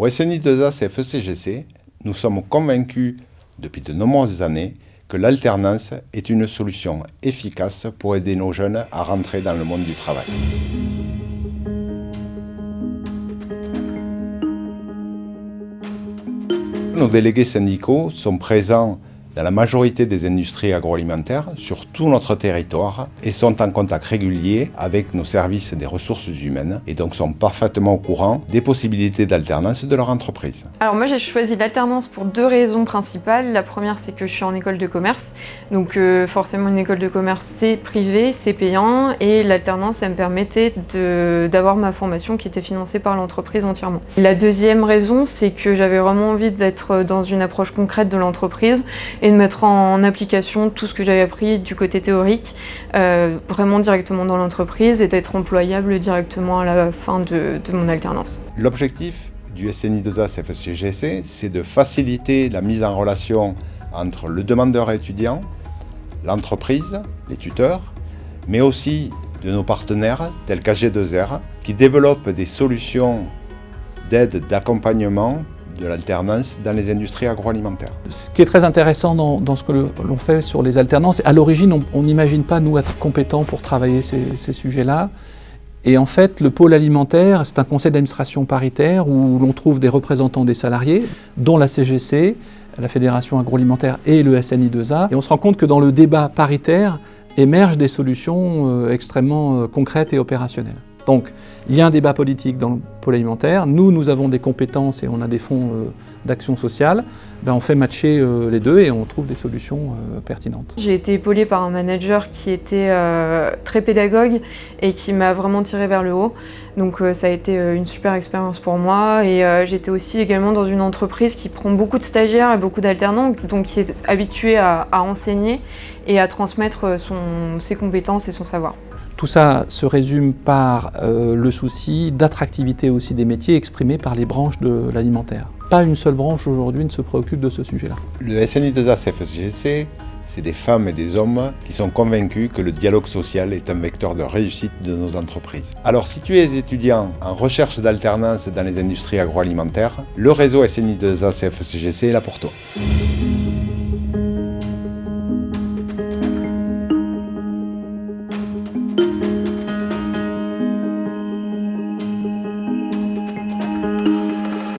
Au SNI2A CFE-CGC, nous sommes convaincus depuis de nombreuses années que l'alternance est une solution efficace pour aider nos jeunes à rentrer dans le monde du travail. Nos délégués syndicaux sont présents dans la majorité des industries agroalimentaires sur tout notre territoire et sont en contact régulier avec nos services des ressources humaines et donc sont parfaitement au courant des possibilités d'alternance de leur entreprise. Alors moi j'ai choisi l'alternance pour deux raisons principales. La première c'est que je suis en école de commerce, donc forcément une école de commerce c'est privé, c'est payant et l'alternance elle me permettait d'avoir ma formation qui était financée par l'entreprise entièrement. La deuxième raison c'est que j'avais vraiment envie d'être dans une approche concrète de l'entreprise et de mettre en application tout ce que j'avais appris du côté théorique, vraiment directement dans l'entreprise et d'être employable directement à la fin de mon alternance. L'objectif du SNI2A CFE-CGC, c'est de faciliter la mise en relation entre le demandeur étudiant, l'entreprise, les tuteurs, mais aussi de nos partenaires tels qu'AG2R qui développent des solutions d'aide, d'accompagnement de l'alternance dans les industries agroalimentaires. Ce qui est très intéressant dans ce que l'on fait sur les alternances, à l'origine on n'imagine pas nous être compétents pour travailler ces sujets-là. Et en fait, le pôle alimentaire, c'est un conseil d'administration paritaire où l'on trouve des représentants des salariés, dont la CGC, la Fédération agroalimentaire et le SNI2A. Et on se rend compte que dans le débat paritaire émergent des solutions extrêmement concrètes et opérationnelles. Donc, il y a un débat politique dans le pôle alimentaire. Nous avons des compétences et on a des fonds d'action sociale. On fait matcher les deux et on trouve des solutions pertinentes. J'ai été épaulée par un manager qui était très pédagogue et qui m'a vraiment tirée vers le haut. Donc ça a été une super expérience pour moi. Et j'étais aussi également dans une entreprise qui prend beaucoup de stagiaires et beaucoup d'alternants, donc qui est habituée à enseigner et à transmettre ses compétences et son savoir. Tout ça se résume par le souci d'attractivité aussi des métiers exprimés par les branches de l'alimentaire. Pas une seule branche aujourd'hui ne se préoccupe de ce sujet-là. Le SNI2A CFE-CGC, c'est des femmes et des hommes qui sont convaincus que le dialogue social est un vecteur de réussite de nos entreprises. Alors si tu es étudiant en recherche d'alternance dans les industries agroalimentaires, le réseau SNI2A CFE-CGC est là pour toi.